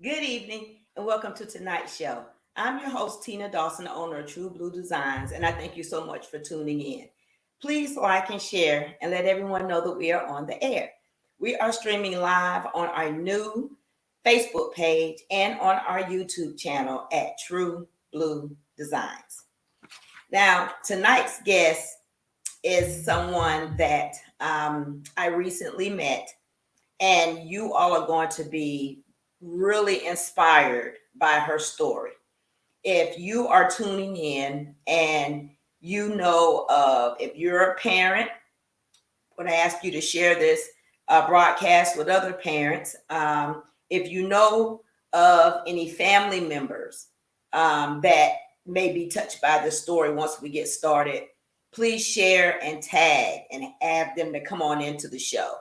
Good evening and welcome to tonight's show. I'm your host, Tina Dawson, the owner of True Blue Designs, and I thank you so much for tuning in. Please like and share and let everyone know that we are on the air. We are streaming live on our new Facebook page and on our YouTube channel at True Blue Designs. Now, tonight's guest is someone that I recently met, and you all are going to be really inspired by her story. If you are tuning in and you know of, if you're a parent, I'm going to ask you to share this broadcast with other parents. If you know of any family members that may be touched by this story once we get started, please share and tag and add them to come on into the show.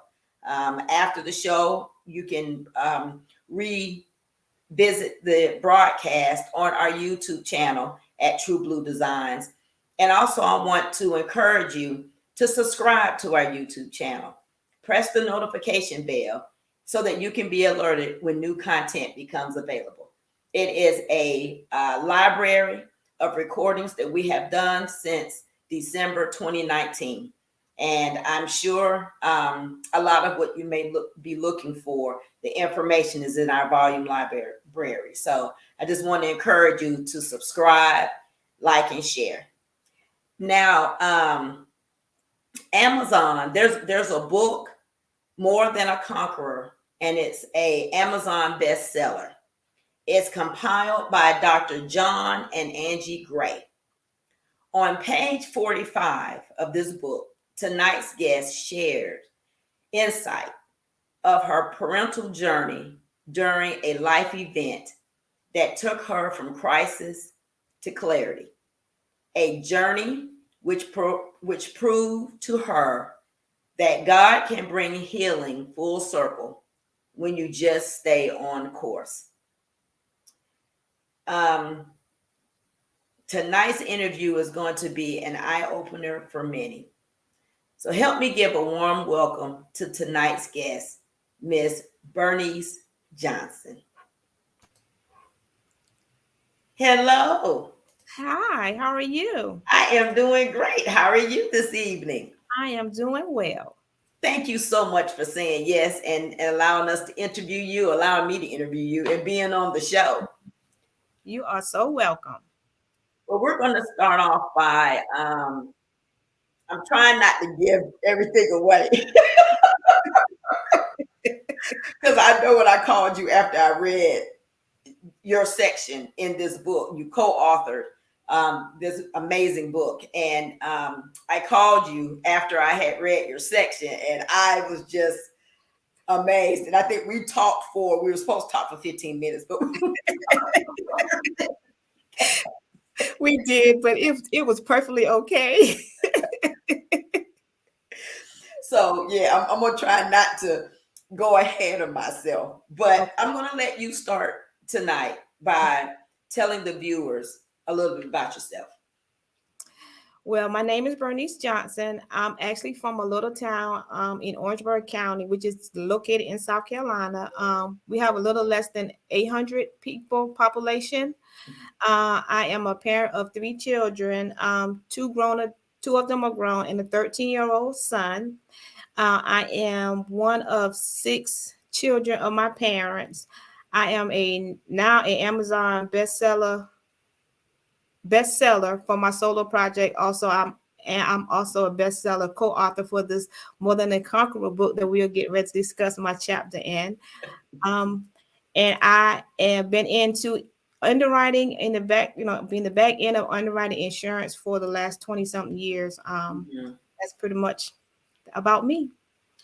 After the show, you can revisit the broadcast on our YouTube channel at True Blue Designs. And also, I want to encourage you to subscribe to our YouTube channel. Press the notification bell so that you can be alerted when new content becomes available. It is a library of recordings that we have done since December 2019. And I'm sure a lot of what you may be looking for, the information is in our volume library. So I just want to encourage you to subscribe, like, and share. Now, Amazon, there's a book, More Than a Conqueror, and it's a Amazon bestseller. It's compiled by Dr. John and Angie Gray. On page 45 of this book, tonight's guest shared insight of her parental journey during a life event that took her from crisis to clarity. A journey which proved to her that God can bring healing full circle when you just stay on course. Tonight's interview is going to be an eye-opener for many. So help me give a warm welcome to tonight's guest, Miss Bernice Johnson. Hello. Hi, how are you? I am doing great. How are you this evening? I am doing well. Thank you so much for saying yes and allowing us to interview you, allowing me to interview you, and being on the show. You are so welcome. Well, we're going to start off by I'm trying not to give everything away because I know what I called you after I read your section in this book. You co-authored this amazing book, and I called you after I had read your section, and I was just amazed. And I think we were supposed to talk for 15 minutes, but We did, but it was perfectly okay. so yeah, I'm gonna try not to go ahead of myself, but I'm gonna let you start tonight by telling the viewers a little bit about yourself. Well, my name is Bernice Johnson. I'm actually from a little town in Orangeburg County, which is located in South Carolina. We have a little less than 800 people population. I am a parent of three children. Two of them are grown, and a 13-year-old son. I am one of six children of my parents. I am now an Amazon bestseller for my solo project. I'm also a bestseller co-author for this More Than a Conqueror book that we'll get ready to discuss my chapter in. Um, and I have been into underwriting in the back, being the back end of underwriting insurance for the last 20 something years. Mhm. That's pretty much about me.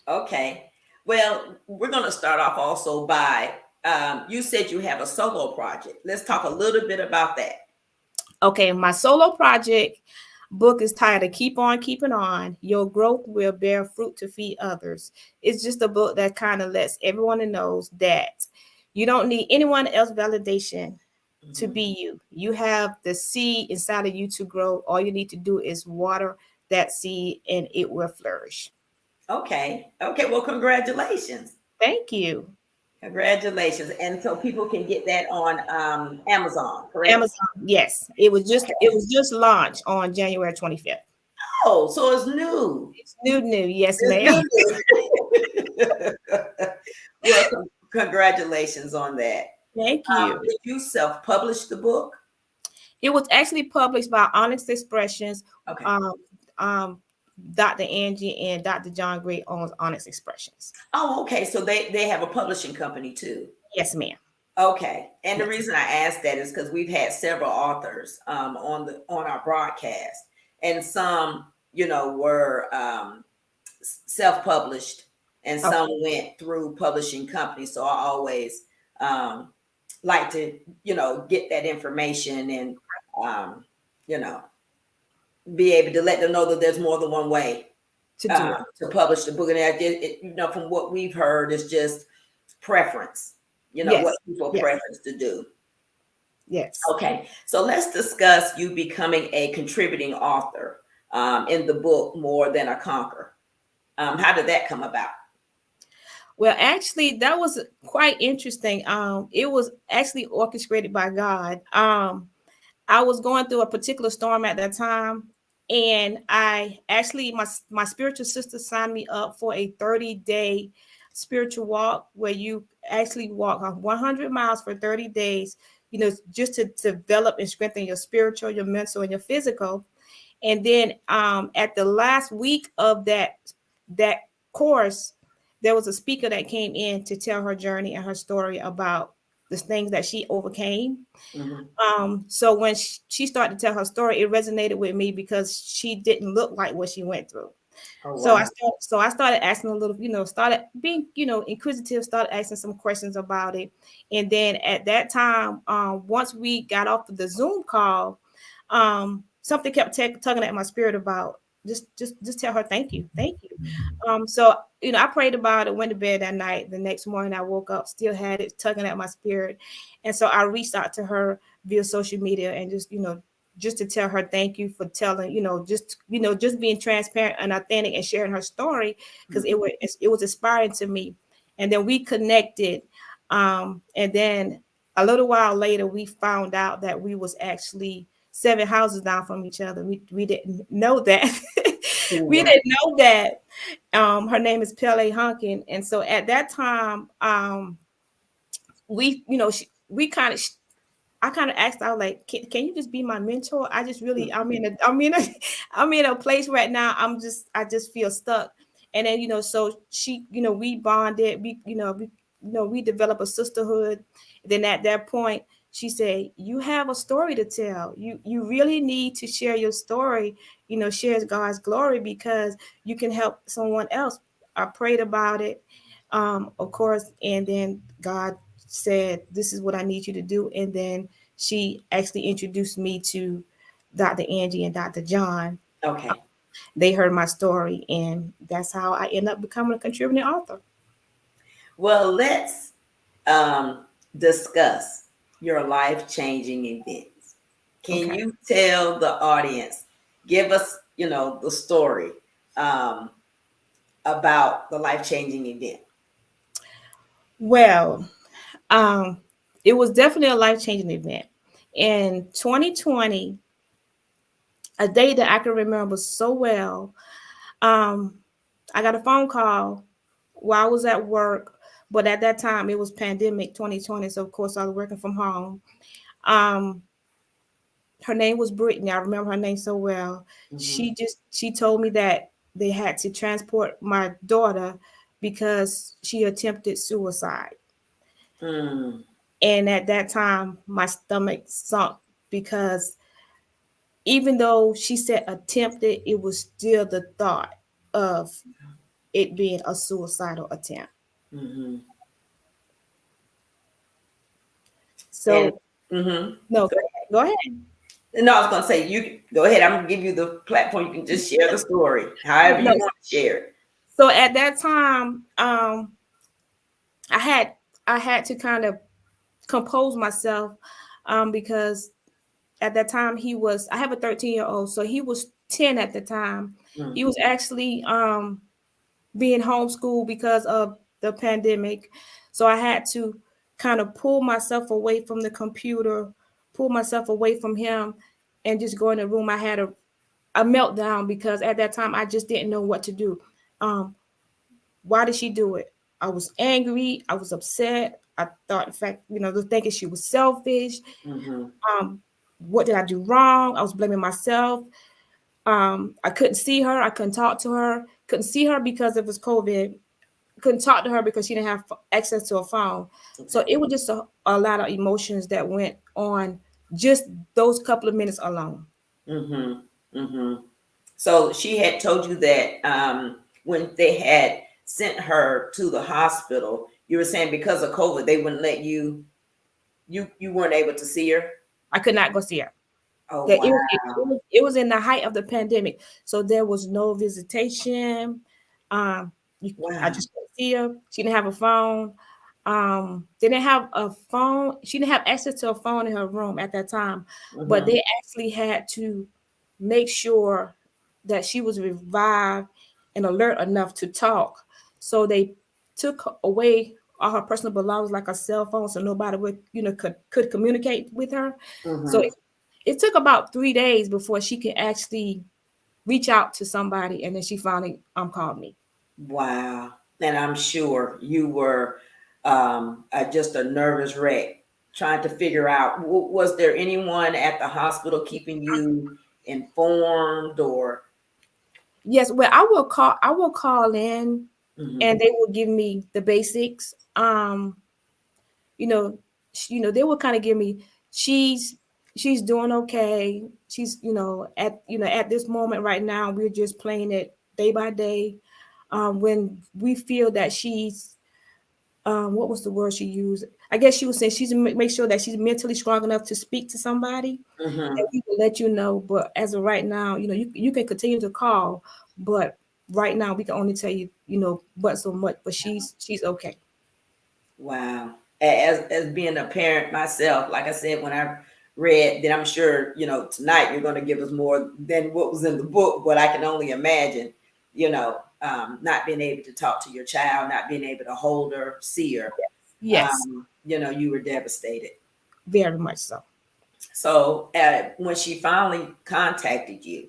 Okay. Well, we're going to start off also by you said you have a solo project. Let's talk a little bit about that. Okay, my solo project book is titled Keep On Keeping On. Your growth will bear fruit to feed others. It's just a book that kind of lets everyone knows that you don't need anyone else validation to Mhm. be you. You have the seed inside of you to grow. All you need to do is water that seed and it will flourish. Okay. Okay. Well, congratulations. Thank you. Congratulations. And so people can get that on Amazon, correct? Amazon, yes. It was just launched on January 25th. Oh, so it's new. It's new. Yes, It's ma'am. new. Well, congratulations on that. Thank you. Did you self-publish the book? It was actually published by Honest Expressions. Okay. Um, um, Dr. Angie and Dr. John Gray owns Honest Expressions. Oh, okay. So they have a publishing company too. Yes, ma'am. Okay. And the Yes. reason I asked that is because we've had several authors on our broadcast, and some, were self-published, and Okay. some went through publishing companies. So I always um, like to, get that information, and um, you know, be able to let them know that there's more than one way To do it. to publish the book. And from what we've heard, it's just preference. What Yes. people Yes. preference to do. Yes. Okay, so let's discuss you becoming a contributing author in the book More Than a Conqueror. How did that come about? Well, actually, that was quite interesting. It was actually orchestrated by God. I was going through a particular storm at that time, and I actually my spiritual sister signed me up for a 30-day spiritual walk where you actually walk 100 miles for 30 days, just to develop and strengthen your spiritual, your mental, and your physical. And then at the last week of that course, there was a speaker that came in to tell her journey and her story about the things that she overcame. So when she started to tell her story, it resonated with me because she didn't look like what she went through. Oh, So wow. I started asking a little, started being, inquisitive, started asking some questions about it. And then at that time, once we got off of the Zoom call, something kept tugging at my spirit about just tell her thank you. So I prayed about it, went to bed that night. The next morning I woke up, still had it tugging at my spirit. And so I reached out to her via social media and just to tell her thank you for telling, just being transparent and authentic and sharing her story, because it was inspiring to me. And then we connected. And then a little while later, we found out that we was actually 7 houses down from each other. We didn't know that. We didn't know that. Her name is Pele Hunkin. And so at that time, we, we kind of, I kind of asked, I was like, can you just be my mentor? I just really, I'm in a place right now. I just feel stuck. And then, so she, we bonded, we developed a sisterhood. Then at that point, she said, you have a story to tell. You really need to share your story, share God's glory, because you can help someone else. I prayed about it, of course. And then God said, this is what I need you to do. And then she actually introduced me to Dr. Angie and Dr. John. Okay. They heard my story, and that's how I ended up becoming a contributing author. Well, let's discuss your life-changing events. Can you tell the audience, give us, the story about the life-changing event? Well, it was definitely a life-changing event. In 2020, a day that I can remember so well, I got a phone call while I was at work, but at that time it was pandemic 2020, so of course I was working from home. Um, Her name was Brittany. I remember her name so well. She told me that they had to transport my daughter because she attempted suicide. Mm. And at that time, my stomach sunk, because even though she said attempted, it was still the thought of it being a suicidal attempt. Mm-hmm. And, So, no, go ahead. no, I was going to say, you go ahead. I'm going to give you the platform. You can just share the story, however you No. want to share it. So at that time, I had to kind of compose myself, because at that time I have a 13-year-old, so he was 10 at the time. He was actually being homeschooled because of the pandemic. So I had to kind of pull myself away from the computer, pull myself away from him, and just go in the room. I had a meltdown because at that time I just didn't know what to do. Um, why did she do it? I was angry. I was upset. I thought, in fact, the thinking she was selfish. Mm-hmm. Um, what did I do wrong? I was blaming myself. I couldn't see her. I couldn't talk to her. Couldn't see her because it was COVID. Couldn't talk to her because she didn't have access to a phone. So Okay. it was just a lot of emotions that went on just those couple of minutes alone. Mm-hmm. Mm-hmm. So she had told you that when they had sent her to the hospital, you were saying because of COVID, they wouldn't let you weren't able to see her. I could not go see her. Oh That wow. it was in the height of the pandemic, so there was no visitation. Um, I Wow. just couldn't see her. She didn't have a phone. Didn't have a phone. She didn't have access to a phone in her room at that time. But Mm-hmm. they actually had to make sure that she was revived and alert enough to talk. So they took away all her personal belongings, like a cell phone, so nobody would, could communicate with her. So Mm-hmm. it took about 3 days before she could actually reach out to somebody, and then she finally called me. Wow. And I'm sure you were just a nervous wreck trying to figure out was there anyone at the hospital keeping you informed or Yes, well, I will call in, Mhm. and they will give me the basics. You know, they will kind of give me, she's she's doing okay. She's, at this moment right now, we're just playing it day by day. When we feel that she's, what was the word she used? I guess she was saying she's make sure that she's mentally strong enough to speak to somebody, and Mhm. we will let you know. But as of right now, you can continue to call, but right now we can only tell you, but so much. But she's okay. Wow. As being a parent myself, like I said, when I read, then I'm sure, tonight you're going to give us more than what was in the book, but I can only imagine, not being able to talk to your child, not being able to hold her, see her, Yes, you were devastated. very much so. So when she finally contacted you,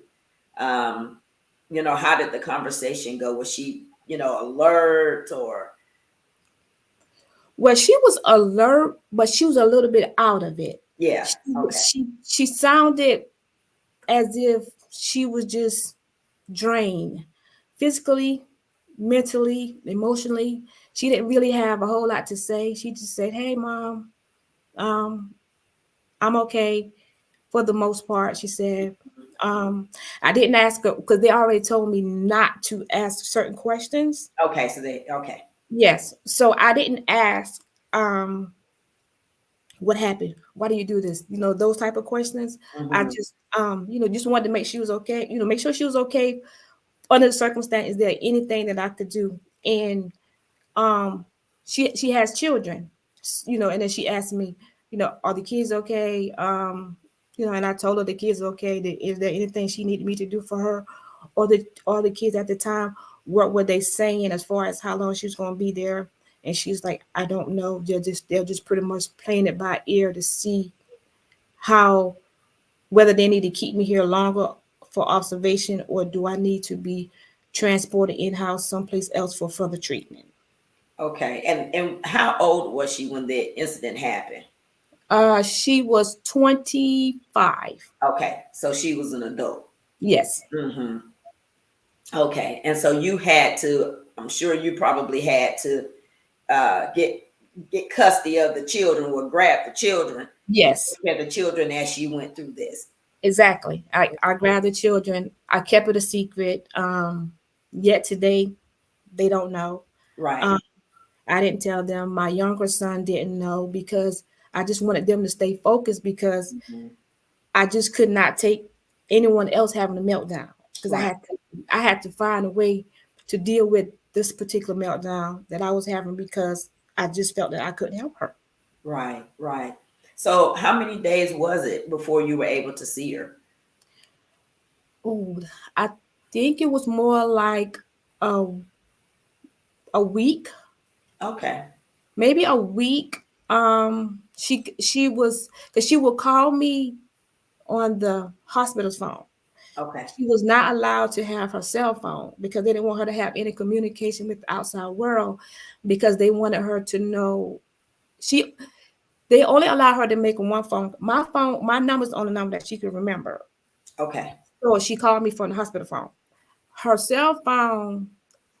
um, how did the conversation go? Was she, alert or, Well, she was alert, but she was a little bit out of it. yeah, She okay. she sounded as if she was just drained, physically, mentally, emotionally. She didn't really have a whole lot to say. She just said, "Hey, mom, um, I'm okay for the most part." She said, um, "I didn't ask her because they already told me not to ask certain questions." Okay, so okay. Yes, so I didn't ask. Um, what happened? Why do you do this? Those type of questions. I Mhm. just, just wanted to make sure she was okay. Make sure she was okay under the circumstance. Is there anything that I could do? And um, she has children, and then she asked me, are the kids okay? And I told her the kids are okay. Is there anything she needed me to do for her, or the kids at the time? What were they saying as far as how long she was going to be there? And she's like, I don't know. They're just pretty much playing it by ear to see how, whether they need to keep me here longer for observation, or do I need to be transported in house someplace else for further treatment. Okay. And how old was she when the incident happened? She was 25. Okay. So she was an adult. Yes, Hmm. Okay. And so you had to, I'm sure you probably had to get custody of the children or grab the children, yes, get the children as she went through this. exactly. I grabbed the children. I kept it a secret. Yet today, they don't know. Right. Um, I didn't tell them. My younger son didn't know because I just wanted them to stay focused because Hmm. I just could not take anyone else having a meltdown because Right. I had to find a way to deal with this particular meltdown that I was having because I just felt that I couldn't help her. Right. Right. So how many days was it before you were able to see her? Ooh, I think it was more like a a week. Okay. maybe a week. She was, because she would call me on the hospital's phone. Okay. She was not allowed to have her cell phone because they didn't want her to have any communication with the outside world, because they wanted her to know she they only allowed her to make one phone. My number's the only number that she could remember. Okay. So she called me from the hospital phone. Her cell phone,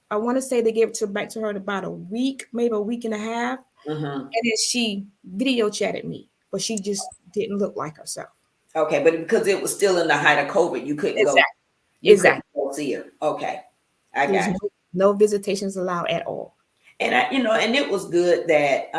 I want to say they gave it back to her in about a week, maybe a week and a half. Mm-hmm. And then she video chatted me, but she just didn't look like herself. Okay, but because it was still in the height of COVID, you couldn't go. Exactly. You couldn't Exactly. go see her. Okay, I There was got you. no visitations allowed at all. And and it was good that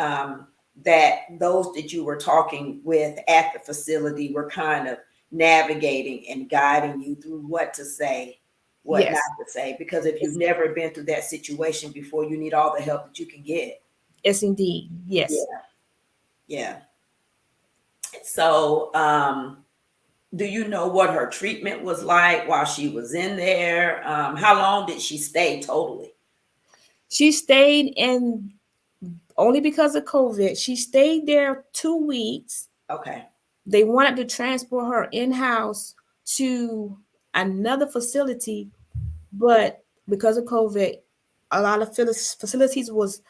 that those that you were talking with at the facility were kind of navigating and guiding you through what to say, what not Yes. to say. Because if you've Yes, never been through that situation before, you need all the help that you can get. yes, indeed. Yes. Yeah, yeah. So, do you know what her treatment was like while she was in there? How long did she stay totally? She stayed in, only because of COVID. She stayed there 2 weeks. Okay. They wanted to transport her in-house to another facility, but because of COVID, a lot of facilities was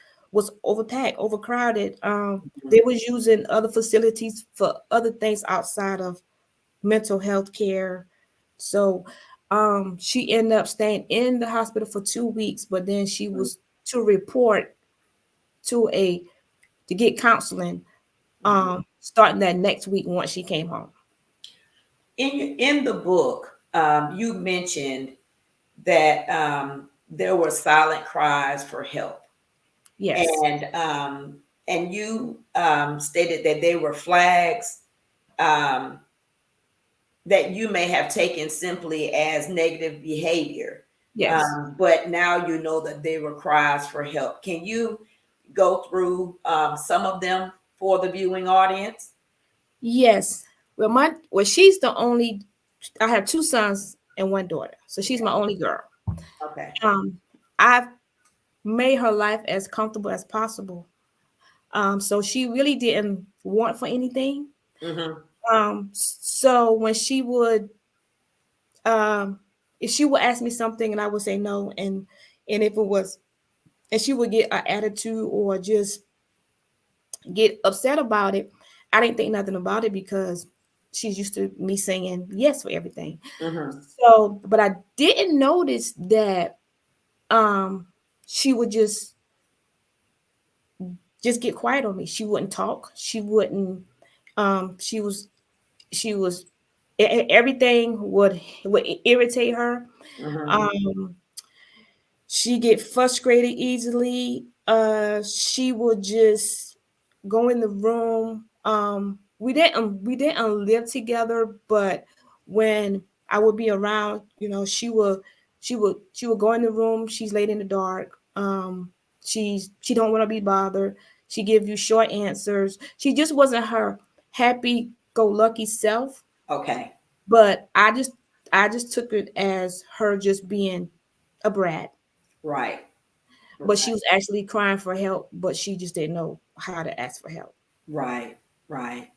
overpacked, overcrowded. Mhm. They was using other facilities for other things outside of mental health care. So she ended up staying in the hospital for 2 weeks, but then she was to report to a to get counseling Mhm. starting that next week once she came home. In the book, you mentioned that there were silent cries for help, Yes. and you stated that they were flags um, that you may have taken simply as negative behavior, Yes. but now you know that they were cries for help. Can you go through some of them for the viewing audience? Yes. She's the only, I have two sons and one daughter. So she's my only girl. Okay. Um I've made her life as comfortable as possible. So she really didn't want for anything. Mm-hmm. So when she would if she would ask me something and I would say no, and if it was, and she would get an attitude or just get upset about it, I didn't think nothing about it because she's used to me saying yes for everything. Mm-hmm. So, but I didn't notice that um she would just get quiet on me. She wouldn't talk. She wouldn't she was everything would irritate her. Mm-hmm. Um she get frustrated easily. She would just go in the room. We didn't live together, but when I would be around, she would go in the room. She's laid in the dark. She don't want to be bothered. She give you short answers. She just wasn't her happy go lucky self. Okay. But I just took it as her just being a brat. Right. But she was actually crying for help, but she just didn't know how to ask for help. Right. Right.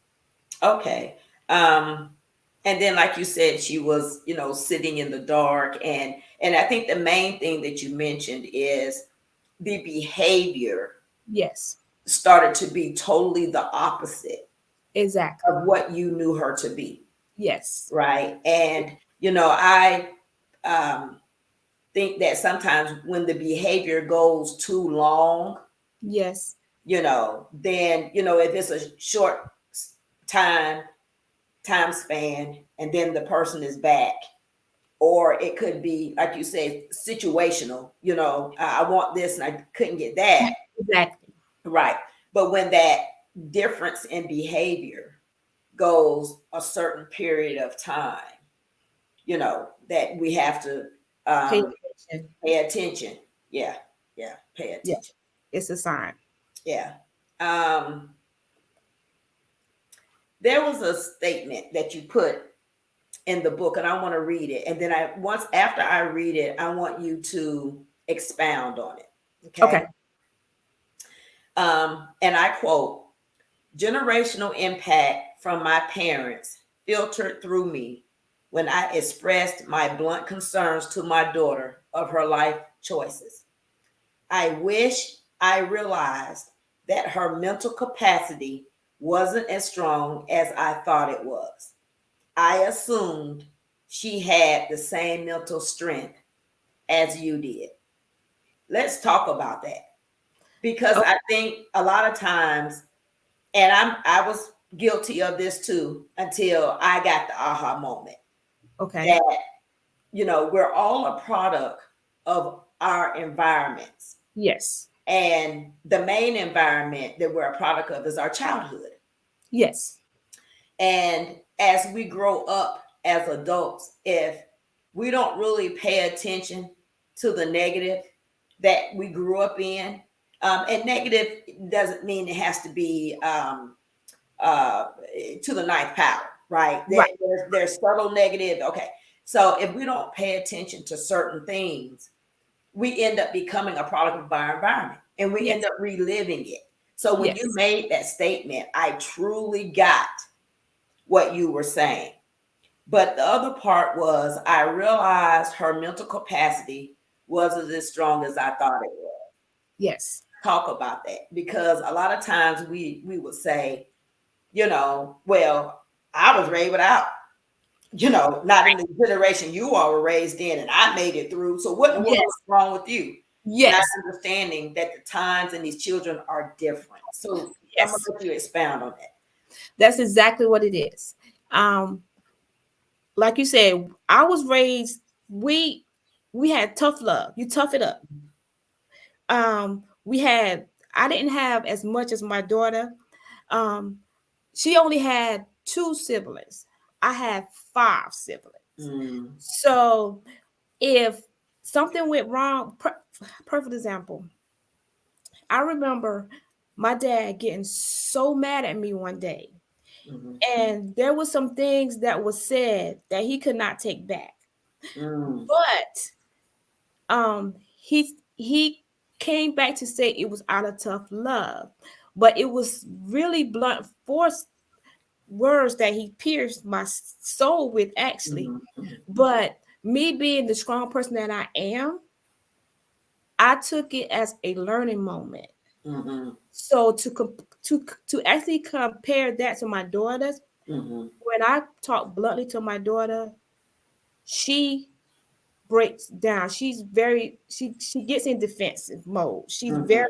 Okay. Um, and then, like you said, she was, sitting in the dark, and I think the main thing that you mentioned is the behavior Yes, started to be totally the opposite exactly. of what you knew her to be, Yes, right? And I um, think that sometimes when the behavior goes too long, yes, then if it's a short time time span, and then the person is back, or it could be like you say, situational. I want this and I couldn't get that, exactly. right? But when that difference in behavior goes a certain period of time, that we have to Pay um, attention. pay attention. Yeah, yeah, pay Yeah, attention. it's a sign. Yeah. Um, there was a statement that you put in the book, and I want to read it. And then once after I read it, I want you to expound on it. Okay. Okay. And I quote, generational impact from my parents filtered through me when I expressed my blunt concerns to my daughter of her life choices. I wish I realized that her mental capacity wasn't as strong as I thought it was. I assumed she had the same mental strength as you did. Let's talk about that because Oh, I think a lot of times, and I was guilty of this too until I got the aha moment okay. that we're all a product of our environments. Yes. And the main environment that we're a product of is our childhood. Yes. And as we grow up as adults, if we don't really pay attention to the negative that we grew up in, and negative doesn't mean it has to be uh, to the ninth power, right? Right. There's subtle negative. Okay. So if we don't pay attention to certain things, we end up becoming a product of our environment and we end Yes. up reliving it. So when you Yes. made that statement, I truly got what you were saying. But the other part was I realized her mental capacity wasn't as strong as I thought it was. Yes. Talk about that because a lot of times we would say, well, I was raised without, not in the generation you all were raised in, and I made it through. So what in the world was Yes. wrong with you? Not Yes. understanding that the times and these children are different. So I'm gonna Yes. let you expound on that. That's exactly what it is. Um, like you said, I was raised, we we had tough love. You tough it up. We had I didn't have as much as my daughter. Um, she only had two siblings. I had five siblings. Mm, So if something went wrong, perfect example. I remember my dad getting so mad at me one day, mhm, and there was some things that was said that he could not take back. mm, But he came back to say it was out of tough love, but it was really blunt force words that he pierced my soul with actually. mhm, mhm, But me being the strong person that I am, I took it as a learning moment. mhm, So to actually compare that to my daughters, mhm, when I talk bluntly to my daughter, she breaks down. She gets in defensive mode. She's mhm, very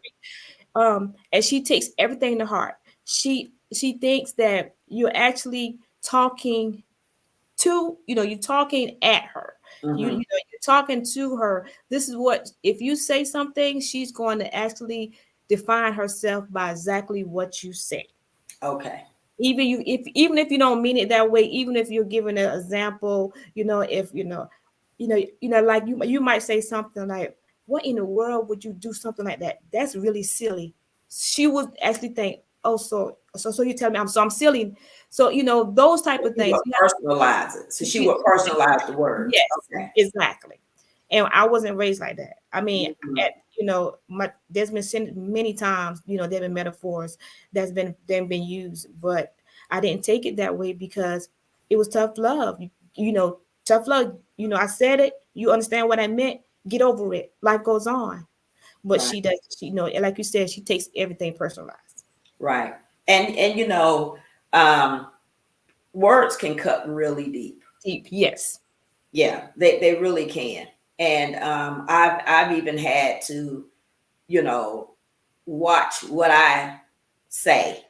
and she takes everything to heart. She thinks that you're actually talking to, you're talking at her. mhm. You're talking to her. This is what, if you say something, she's going to actually define herself by exactly what you say. Okay. Even if you don't mean it that way, even if you're giving an example, if like you might say something like, what in the world would you do something like that? That's really silly. She would actually think, oh, so you tell me I'm silly. So those type of She things. would personalize it. So she would personalize the words. Yes, Okay. exactly. And I wasn't raised like that. I mean, Mhm. there's been many times, there've been metaphors that's been used, but I didn't take it that way because it was tough love. Tough love. I said it. You understand what I meant. Get over it. Life goes on. But Right. she does. And like you said, she takes everything personalized. Right. And um, words can cut really deep. Deep. Yes. Yeah, they really can. And I've even had to, you know, watch what I say,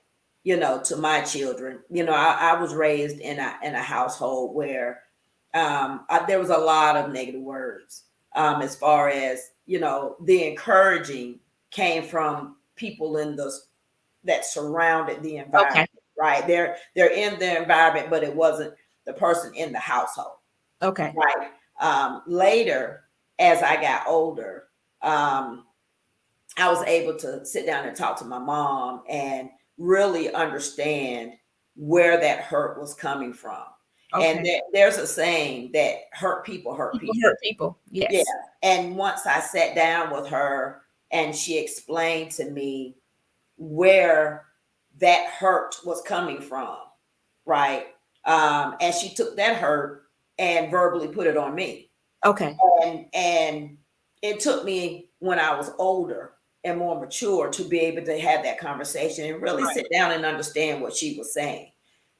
to my children. I was raised in a household where there was a lot of negative words. As far as the encouraging came from people that surrounded the environment. Okay. Right, they're in the environment, but it wasn't the person in the household. Okay. Right. Later, as I got older, um, I was able to sit down and talk to my mom and really understand where that hurt was coming from. And Okay. there's a saying that hurt People people. hurt people. Yeah. Yes. And once I sat down with her and she explained to me, where that hurt was coming from, right? And she took that hurt and verbally put it on me. Okay. And it took me when I was older and more mature to be able to have that conversation and really Right. sit down and understand what she was saying.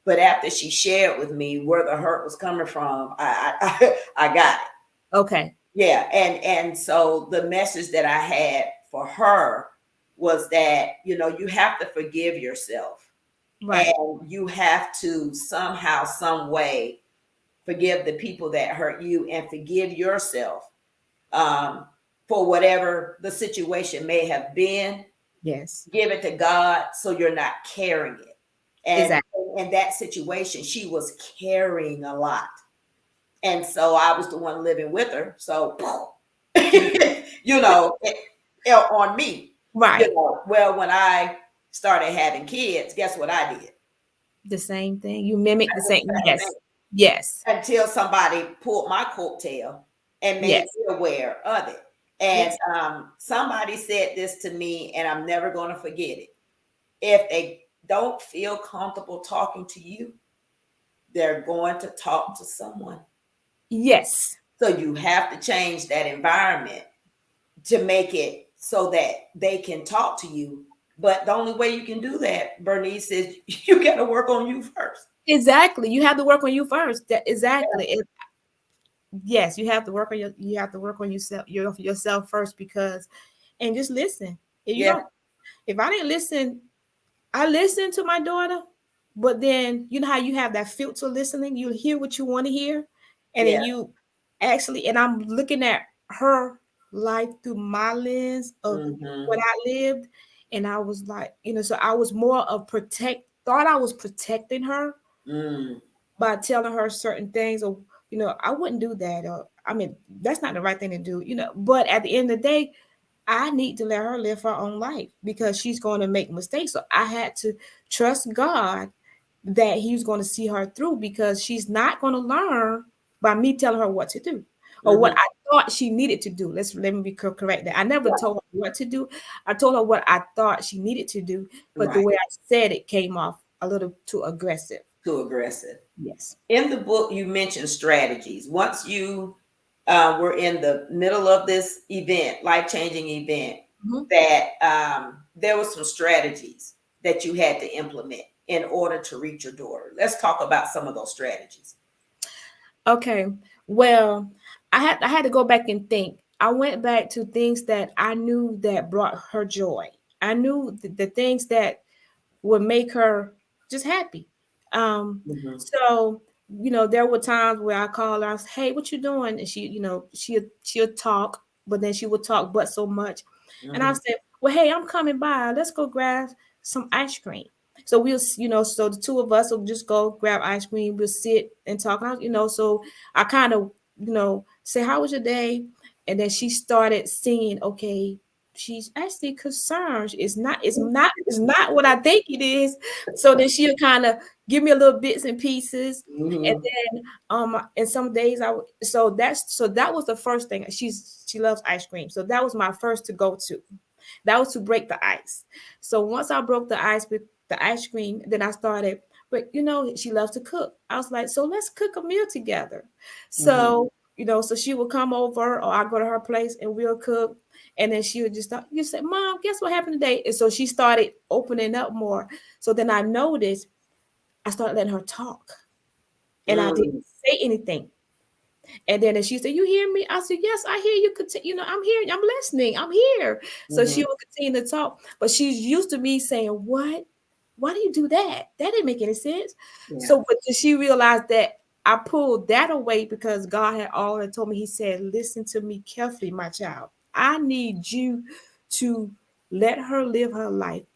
But after she shared with me where the hurt was coming from, I got it. Okay. Yeah, and so the message that I had for her was that, you know, you have to forgive yourself, and Right. you have to somehow, some way, forgive the people that hurt you and forgive yourself, um, for whatever the situation may have been. Yes. Give it to God so you're not carrying it. And Exactly. in that situation, she was carrying a lot. And so I was the one living with her. So, you know, on me, you Right. know, well, when I started having kids, guess what I did? The same thing. You mimic the same. The same thing. Yes. Yes. Until somebody pulled my coattail and made Yes. me aware of it. And Yes. somebody said this to me, and I'm never going to forget it. If they don't feel comfortable talking to you, they're going to talk to someone. Yes. So you have to change that environment to make it so that they can talk to you. But the only way you can do that, Bernice, is you got to work on you first. Exactly. You have to work on you first. Exactly. Yes, you have to work on you have to work on yourself first, because and just listen. If you Yeah. don't if I didn't listen, I listened to my daughter, but then you know how you have that filter listening, you hear what you want to hear, and then Yeah. you actually, and I'm looking at her life through my lens of what Mm-hmm. I lived, and I was like, so I was more of thought I was protecting her Mm. by telling her certain things, or I wouldn't do that, or I mean that's not the right thing to do, but at the end of the day I need to let her live her own life because she's going to make mistakes. So I had to trust God that He was going to see her through, because she's not going to learn by me telling her what to do or what Mm-hmm. I thought she needed to do. Let me be correct that I never Right. told her what to do. I told her what I thought she needed to do, but the Right. way I said it came off a little too aggressive. Too aggressive. Yes. In the book, you mentioned strategies. Once you were in the middle of this event, life changing event, Mhm. that there were some strategies that you had to implement in order to reach your daughter. Let's talk about some of those strategies. Okay. Well, I had to go back and think. I went back to things that I knew that brought her joy. I knew the things that would make her just happy. Mm-hmm. So there were times where I call her, I say, "Hey, what you doing?" And she'll talk, but then she would talk but so much, and I Mm-hmm. said, "Well, hey, I'm coming by. Let's go grab some ice cream." So so the two of us will just go grab ice cream. We'll sit and talk. So I kind of, say, "How was your day?" And then she started singing. Okay, she's actually concerned. It's not what I think it is. So then she'll kind of give me a little bits and pieces. And Mm-hmm. then and some days so that was the first thing. She loves ice cream. So that was my first to go to. That was to break the ice. So once I broke the ice with the ice cream, then I started, but she loves to cook. I was like, so let's cook a meal together. Mm-hmm. So, so she would come over or I go to her place and we'll cook. And then she would just start, you say, Mom, guess what happened today? And so she started opening up more. So then I noticed I started letting her talk and I didn't Mm-hmm. say anything. And then she said, "You hear me?" I said, "Yes, I hear you. I'm here. I'm listening. I'm here." So Mm-hmm. she would continue to talk, but she's used to me saying, "What? Why do you do that? That didn't make any sense." Yeah. So, but then she realized that I pulled that away because God had already told me. He said, "Listen to me carefully, my child. I need you to let her live her life.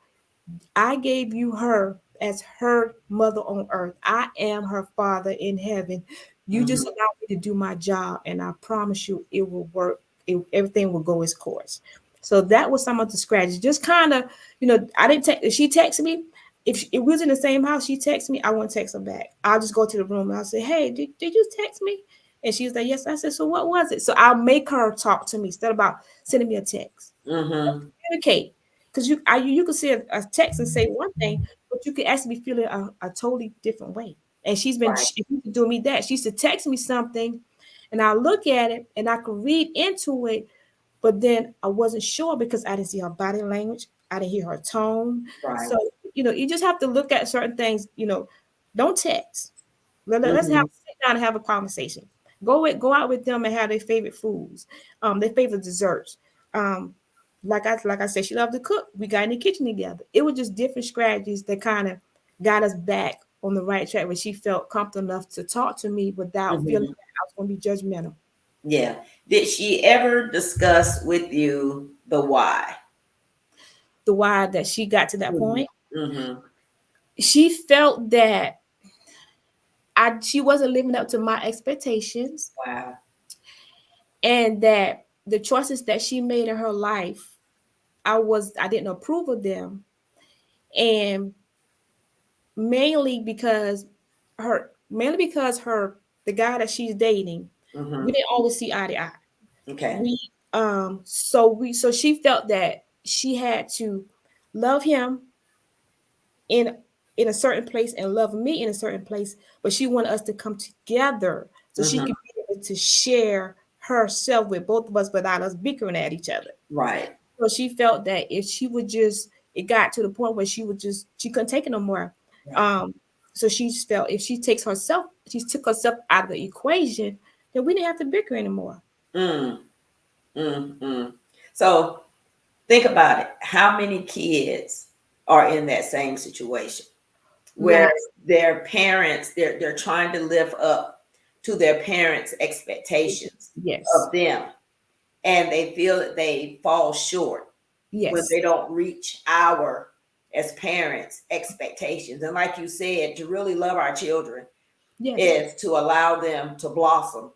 I gave you her as her mother on earth. I am her father in heaven. You just Mm-hmm. allow me to do my job, and I promise you it will work. Everything will go its course." So that was some of the strategies. Just kind of, I didn't take. If she texted me, if we was in the same house, she texted me, I wouldn't text her back. I'll just go to the room and I'll say, "Hey, did you text me?" And she was like, "Yes." I said, "So what was it?" So I'll make her talk to me instead of about sending me a text. Mm-hmm. Communicate. because you could see a text and say one thing, but you could actually be feeling a totally different way. And Right. she used to do me that. She used to text me something, and I look at it and I could read into it, but then I wasn't sure because I didn't see her body language, I didn't hear her tone. Right. So you just have to look at certain things. Don't text. Let's have Hmm. sit down and have a conversation. Go out with them and have their favorite foods, their favorite desserts. Um, like I said, she loved to cook. We got in the kitchen together. It was just different strategies that kind of got us back on the right track where she felt comfortable enough to talk to me without feeling Hmm. that I was going to be judgmental. Yeah. Did she ever discuss with you the why? The why that she got to that Hmm. point, Hmm. she felt that she wasn't living up to my expectations, Wow. and that the choices that she made in her life, I didn't approve of them, and mainly because her the guy that she's dating, we Hmm. didn't always see eye to eye. Okay. So she felt that she had to love him in a certain place and love me in a certain place, but she wanted us to come together so she Hmm. could be able to share herself with both of us without us bickering at each other. Right. So she felt that if she would just, it got to the point where she couldn't take it no more. Right. Um, so she just felt if she took herself out of the equation, then we didn't have to bicker anymore. Mm. Mm. Mm. So think about it. How many kids are in that same situation where Lots. their parents, they're trying to live up to their parents' expectations Yes. of them, and they feel that they fall short when Yes. they don't reach our as parents expectations. And like you said, to really love our children Yes. is to allow them to blossom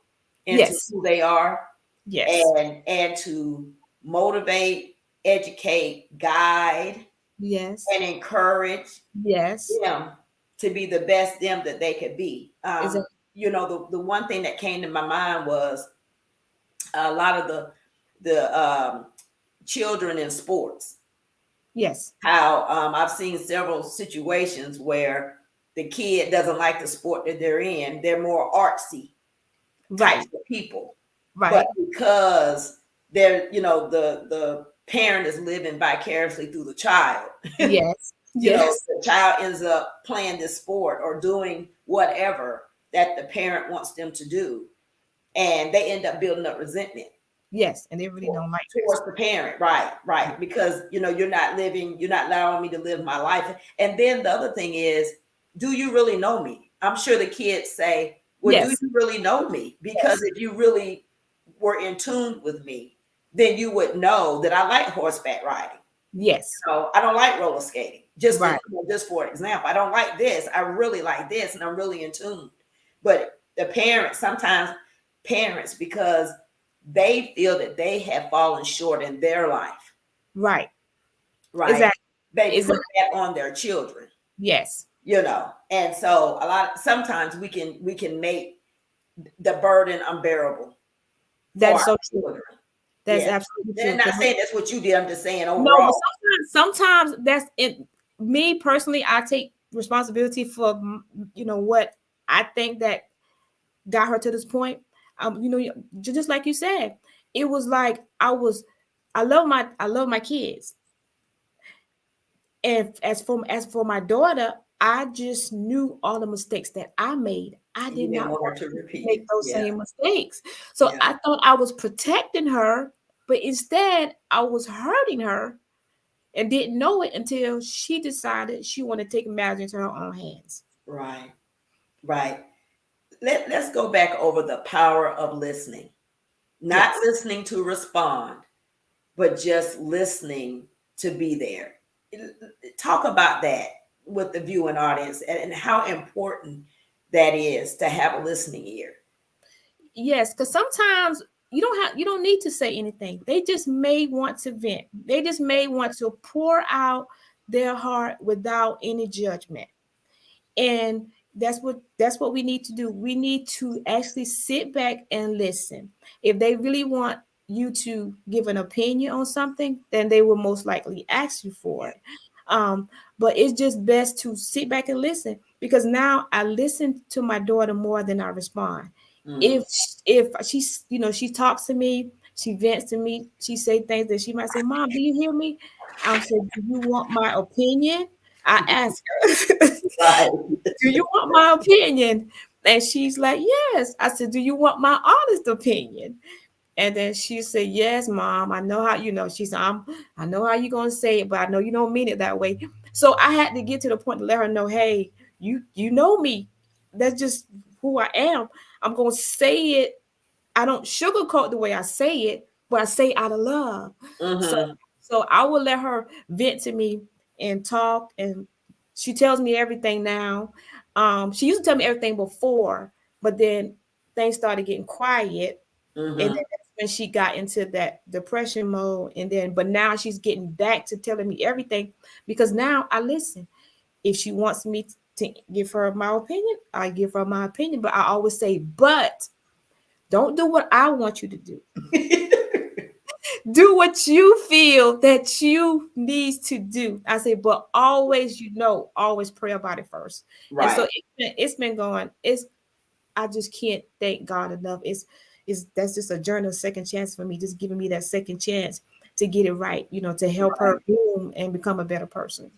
into Yes. who they are, Yes. and to motivate, educate, guide, Yes. and encourage Yes. them to be the best them that they could be. Is it? The one thing that came to my mind was a lot of the children in sports. Yes. How I've seen several situations where the kid doesn't like the sport that they're in. They're more artsy types Right. of people, but Right. because they're the parent is living vicariously through the child. Yes. Yes. The child ends up playing this sport or doing whatever that the parent wants them to do, and they end up building up resentment Yes. And they really don't like this. towards the parent. Right, because you're not allowing me to live my life. And then the other thing is, do you really know me? I'm sure the kids say, well, do Yes. you really know me? Because Yes. if you really were in tune with me, then you would know that I like horseback riding. Yes. I don't like roller skating. Right. Just for example, I don't like this. I really like this, and I'm really in tune. But the parents, sometimes parents, because they feel that they have fallen short in their life, Right. right? Exactly. They Is put it? that on their children, Yes. and so sometimes we can make the burden unbearable for That's our so true. children. That's Yeah. absolutely And true. I'm not saying that's what you did. I'm just saying No, but overall. sometimes that's it. Me personally, I take responsibility for what I think that got her to this point. Just like you said, it was like I love my kids, and as for my daughter, I just knew all the mistakes that I made. I You did didn't not want her want to her to repeat make it. those Yeah. same mistakes. So Yeah. I thought I was protecting her, but instead I was hurting her and didn't know it until she decided she wanted to take matters into her own hands. Right. Right. Let's go back over the power of listening. Not Yes. listening to respond, but just listening to be there. Talk about that with the viewing audience, and how important that is to have a listening ear. Yes, because sometimes you don't need to say anything. They just may want to vent. They just may want to pour out their heart without any judgment. And that's what we need to do. We need to actually sit back and listen. If they really want you to give an opinion on something, then they will most likely ask you for it. Um, but it's just best to sit back and listen, because now I listen to my daughter more than I respond. Mm-hmm. If she's, she talks to me, she vents to me, she say things that she might say, "Mom, do you hear me?" I'll say, "Do you want my opinion?" I ask her, Right. "Do you want my opinion?" And she's like, "Yes." I said, "Do you want my honest opinion?" And then she said, "Yes, Mom. I know how, she said, I know how you're gonna say it, but I know you don't mean it that way." So I had to get to the point to let her know, "Hey, you know me. That's just who I am. I'm gonna say it. I don't sugarcoat the way I say it, but I say it out of love." So Mm-hmm. so I will let her vent to me and talk, and she tells me everything now. She used to tell me everything before, but then things started getting quiet, and Mm-hmm. then that's when she got into that depression mode. And then, but now she's getting back to telling me everything, because now I listen. If she wants me to give her my opinion, I give her my opinion. But I always say, but don't do what I want you to do. Do what you feel that you need to do. I say, but always, always pray about it first. And so Right. it's been going. I just can't thank God enough. It's that's just a journey of second chance for me, just giving me that second chance to get it right, to help her Right. bloom and become a better person.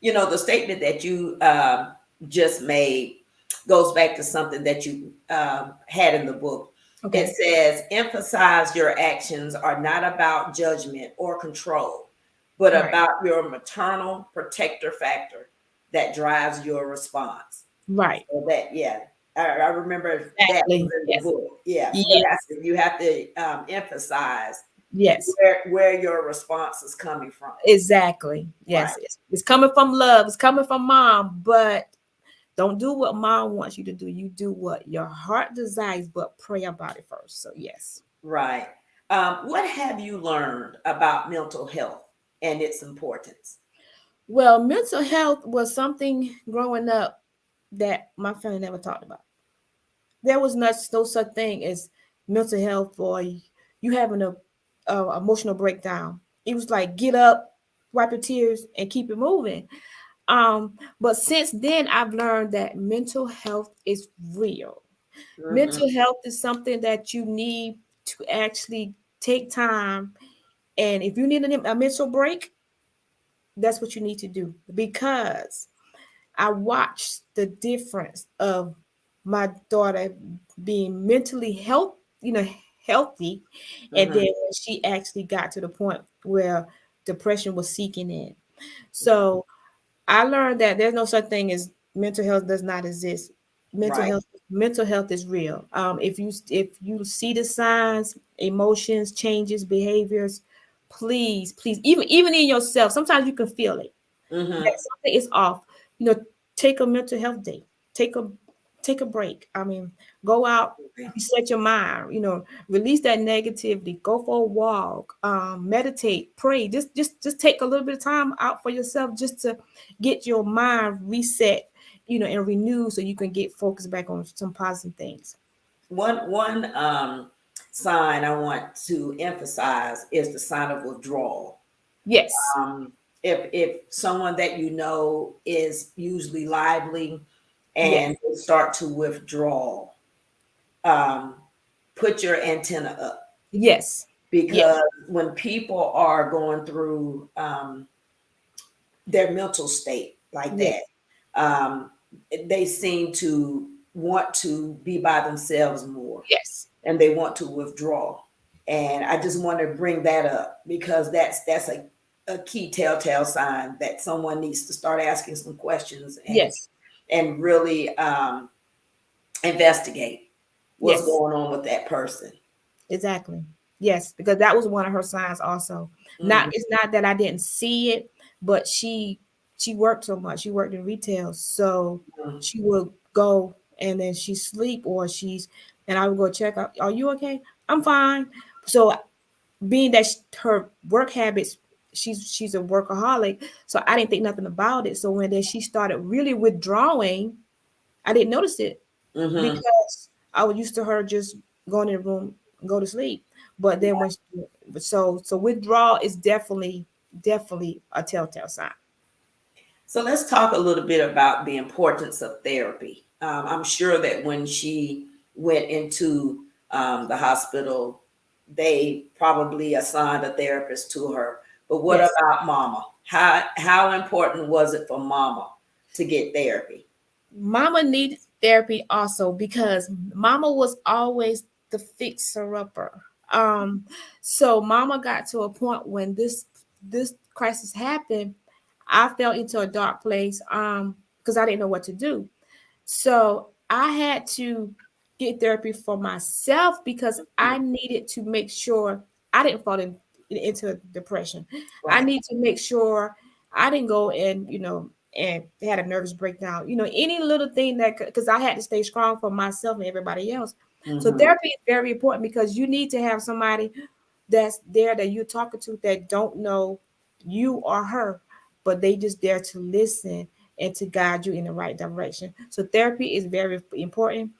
The statement that you just made goes back to something that you had in the book. It Okay. says, emphasize your actions are not about judgment or control, but Right. about your maternal protector factor that drives your response. Right. So that, yeah, I remember that was Exactly. in the Yes. book. Yeah, Yes. you have to emphasize Yes. where your response is coming from. Exactly. Right. Yes. It's coming from love. It's coming from mom, but don't do what mom wants you to do. You do what your heart desires, but pray about it first. So yes. Right. What have you learned about mental health and its importance? Well, mental health was something growing up that my family never talked about. There was no such thing as mental health or you having a emotional breakdown. It was like get up, wipe your tears, and keep it moving. But since then, I've learned that mental health is real. Hmm. Mental health is something that you need to actually take time. And if you need a mental break, that's what you need to do, because I watched the difference of my daughter being mentally healthy, and then Hmm. when she actually got to the point where depression was seeking in. So I learned that there's no such thing as mental health does not exist. Mental Right. health, mental health is real. If you see the signs, emotions, changes, behaviors, please, even in yourself, sometimes you can feel it Hmm. that something is off. You know, take a mental health day. Take a take a break. I mean, go out, reset your mind. Release that negativity. Go for a walk. Meditate. Pray. Just take a little bit of time out for yourself, just to get your mind reset. And renewed, so you can get focused back on some positive things. One sign I want to emphasize is the sign of withdrawal. Yes. Um, if someone that you know is usually lively Yes. and they start to withdraw, um, put your antenna up, Yes. Yes. because when people are going through their mental state like Yes. that, um, they seem to want to be by themselves more, Yes. and they want to withdraw. And I just want to bring that up because that's a key telltale sign that someone needs to start asking some questions Yes. and really investigate what's Yes. going on with that person. Exactly. Yes, because that was one of her signs also. Not Mhm. It's not that I didn't see it, but she worked so much. She worked in retail, so she would go and then she sleep, or and I would go check out. Are you okay? I'm fine. So being that her work habits, she's a workaholic, so I didn't think nothing about it. So when then she started really withdrawing, I didn't notice it Mhm. because I was used to her just going in the room, go to sleep. But then when so withdrawal is definitely a telltale sign. So let's talk a little bit about the importance of therapy. I'm sure that when she went into the hospital, they probably assigned a therapist to her. But what Yes. about mama? How important was it for mama to get therapy? Mama needed therapy also because mama was always the fixer upper. Um, so mama got to a point when this crisis happened, I fell into a dark place because I didn't know what to do. So I had to get therapy for myself because I needed to make sure I didn't fall into depression. I Right. need to make sure I didn't go and, and had a nervous breakdown. Any little thing that, because I had to stay strong for myself and everybody else. So Mm-hmm. therapy is very important because you need to have somebody that's there that you're talking to that don't know you or her, but they just there to listen and to guide you in the right direction. So therapy is very important.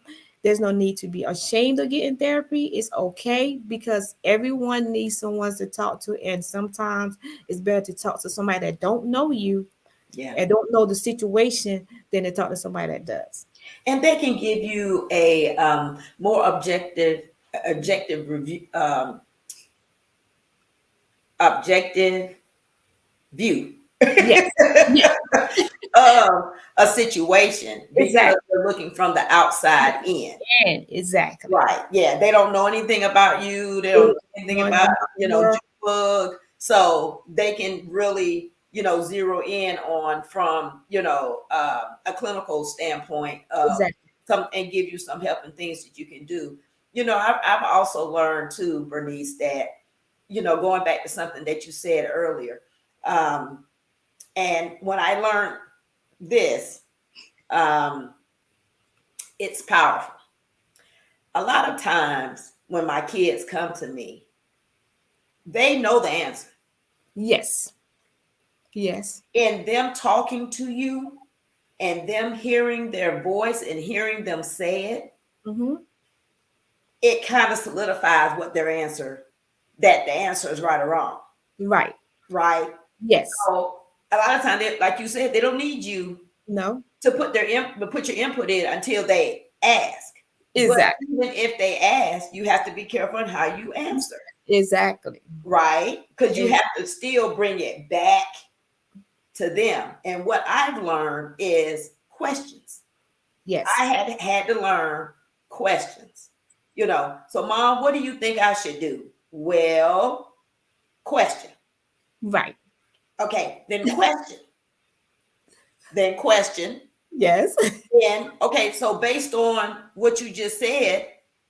There's no need to be ashamed of getting therapy. It's okay because everyone needs someone to talk to, and sometimes it's better to talk to somebody that don't know you Yeah. and don't know the situation than to talk to somebody that does. And they can give you a more objective review, objective view Yes. Yes. of a situation because Exactly. they're looking from the outside in. And exactly. Right. Yeah. They don't know anything about you. They don't know anything One about, more. Junebug. So they can really, zero in on from, a clinical standpoint of Exactly. some and give you some help and things that you can do. I've also learned too, Bernice, that, going back to something that you said earlier, um, and when I learned this, um, it's powerful. A lot of times when my kids come to me, they know the answer. Yes. Yes. In them talking to you and them hearing their voice and hearing them say it, Mm-hmm. it kind of solidifies that the answer is right or wrong, Right. right? Yes. So a lot of times, like you said, they don't need you No. to put your input in until they ask. But Exactly. even if they ask, you have to be careful in how you answer, Exactly. right? Because you Ex- have to still bring it back to them. And what I've learned is questions. I Yes. had to learn questions. So mom, what do you think I should do? Well, question. Right. Okay, then question. Then question. Yes. Then, okay, so based on what you just said,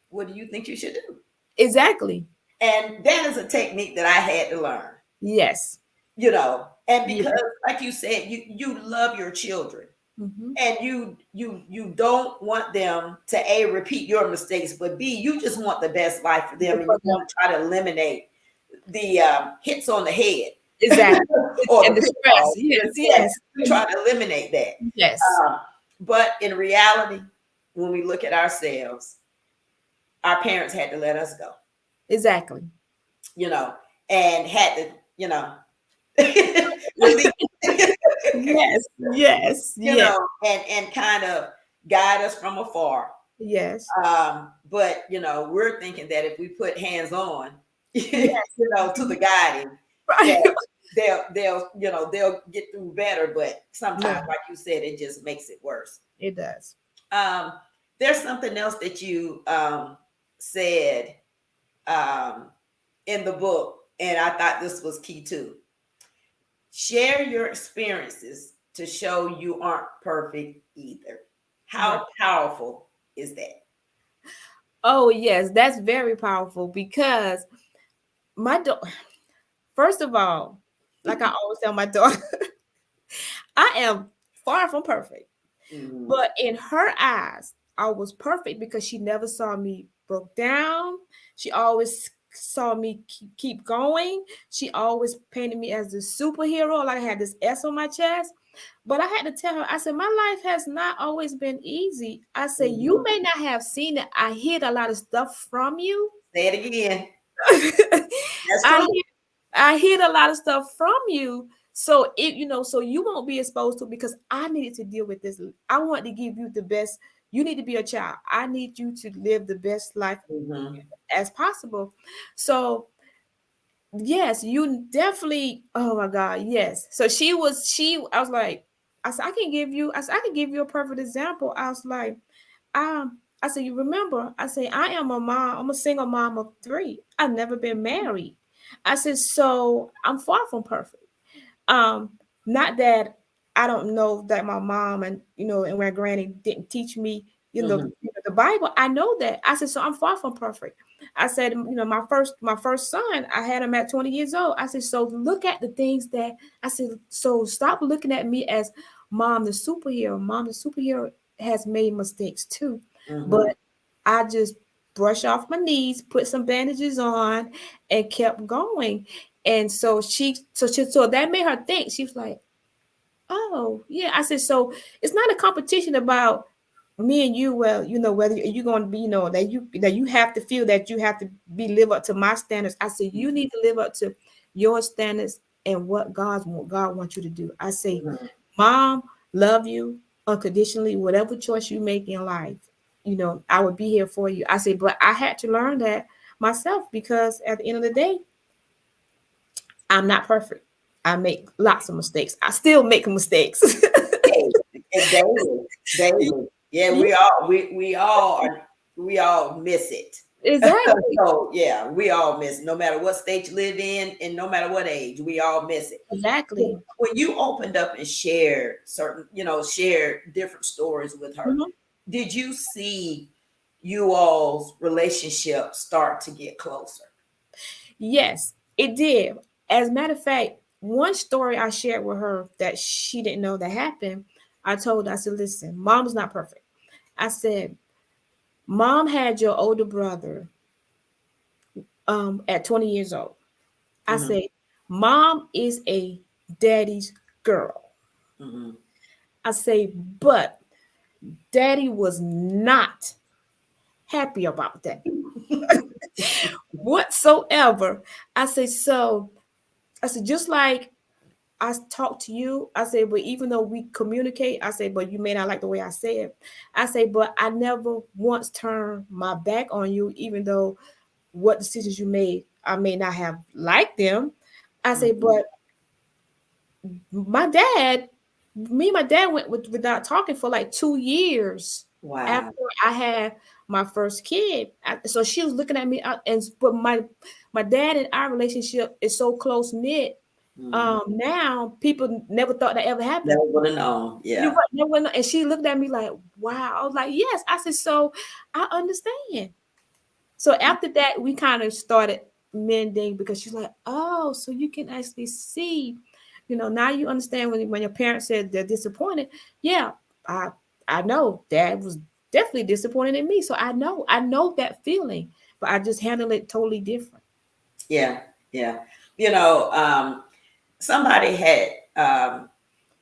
what do you think you should do? Exactly. And that is a technique that I had to learn, Yes. and Yes. because like you said, you love your children Mm-hmm. and you don't want them to a repeat your mistakes, but b you just want the best life for them and you want to try to eliminate the hits on the head Exactly. or And the the stress. pitfalls. Yes. Yeah, Yes. we try to eliminate that. Yes. um, but in reality, when we look at ourselves, our parents had to let us go, Exactly. you know and had to, release Yes. Yes. you Yes. know and kind of guide us from afar. Yes. But we're thinking that if we put hands on, Yes. to the guiding, Right. that they'll get through better. But sometimes, No, like you said, it just makes it worse. it does. Um, there's something else that you said um, in the book, and I thought this was key too. Share your experiences to show you aren't perfect either. Right. How powerful is that? Oh, yes, that's very powerful because my daughter, first of all, like I always tell my daughter, I am far from perfect. Mhm. But in her eyes, I was perfect because she never saw me broke down. She always saw me keep going. She always painted me as the superhero, like I had this S on my chest. But I had to tell her, I said, my life has not always been easy. I said, you Mhm. may not have seen it. I hid a lot of stuff from you. Say it again. That's I true. hear I hid a lot of stuff from you. So so you won't be exposed to it because I needed to deal with this. I want to give you the best. You need to be a child. I need you to live the best life Hmm. as possible. So yes, you definitely. Oh my God, yes. So she. I was like, I said, I can give you a perfect example. I was like, I said, you remember? I say, I am a mom. I'm a single mom of three. I've never been married. I said, so I'm far from perfect. Um, Not that I don't know that my mom and and my granny didn't teach me, Hmm. the Bible. I know that. I said, so I'm far from perfect. I said, my first son, I had him at 20 years old. I said, so look at the things that I said, so stop looking at me as mom the superhero. Mom the superhero has made mistakes too. But Hmm. I just brushed off my knees, put some bandages on, and kept going. And so that made her think. She was like, "Oh, yeah." I said, "So it's not a competition about me and you. Well, whether you're going to be, that you have to feel that you have to be live up to my standards." I said, "You need to live up to your standards and what God wants you to do." I say, Hmm. "Mom, love you unconditionally. Whatever choice you make in life, I would be here for you." I say, "But I had to learn that myself because at the end of the day." I'm not perfect. I make lots of mistakes. I still make mistakes. Hey, and daily, daily. Yeah, Yeah, we all miss it. exactly. So yeah, we all miss it. No matter what state you live in, and no matter what age, we all miss it. Exactly. When you opened up and shared shared different stories with her, Mhm. did you see you all's relationship start to get closer? Yes, it did. As a matter of fact, one story I shared with her that she didn't know that happened, I told her, I said, listen, mom's not perfect. I said, mom had your older brother at 20 years old. I Hmm. said, mom is a daddy's girl. Hmm. I say, but daddy was not happy about that whatsoever. I say, so I said, just like I talk to you, I say, but even though we communicate, I say, but you may not like the way I say it. I say, but I never once turned my back on you, even though what decisions you made, I may not have liked them. I say, Hmm. but my dad, me and my dad without talking for like 2 years after Wow. I had my first kid. So she was looking at me, but my dad and our relationship is so close knit. Mm. Now people never thought that ever happened. Never would have known. You Yeah. right, never know. And she looked at me like, "Wow." I was like, "Yes." I said, "So I understand." So after that, we kind of started mending because she's like, "Oh, so you can actually see, now you understand when your parents said they're disappointed." Yeah, I I know Dad was definitely disappointed in me, so I know that feeling, but I just handle it totally different. Yeah. Yeah. You know, somebody had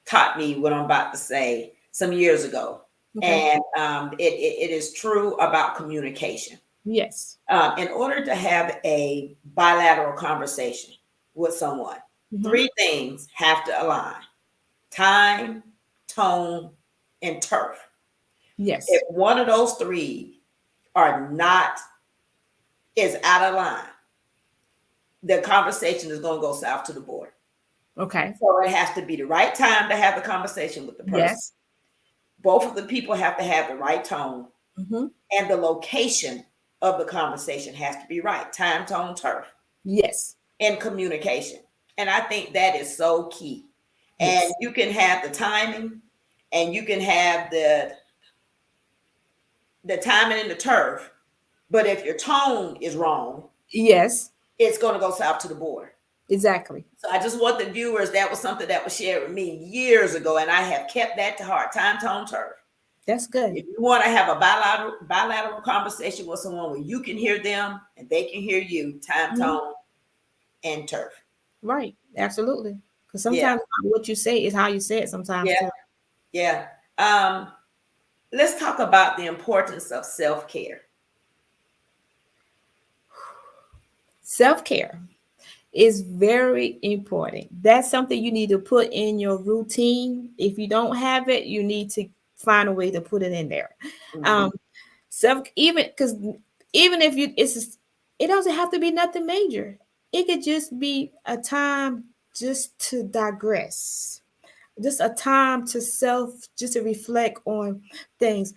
taught me what I'm about to say some years ago. Okay. And it is true about communication. Yes. In order to have a bilateral conversation with someone, Hmm. three things have to align: time, tone, and turf. If Yes. one of those three are not, is out of line, the conversation is going to go south to the board. Okay. So it has to be the right time to have the conversation with the person. Yes. Both of the people have to have the right tone, Hmm. and the location of the conversation has to be right: time, tone, turf, Yes. and communication. And I think that is so key. And Yes. you can have the timing, and you can have the timing and the turf, but if your tone is wrong, Yes. it's going to go south to the board. Exactly. So I just want the viewers, that was something that was shared with me years ago, and I have kept that to heart: time, tone, turf. That's good. If you want to have a bilateral conversation with someone where you can hear them and they can hear you, time, Mhm. tone, and turf. Right. Absolutely. Because Yeah, sometimes what you say is how you say it sometimes yeah, too. yeah. Um, let's talk about the importance of self care. Self-care is very important. That's something you need to put in your routine. If you don't have it, you need to find a way to put it in there. Mhm. Um, self even because even if you it doesn't have to be nothing major. It could just be a time just to digress, just a time to just to reflect on things.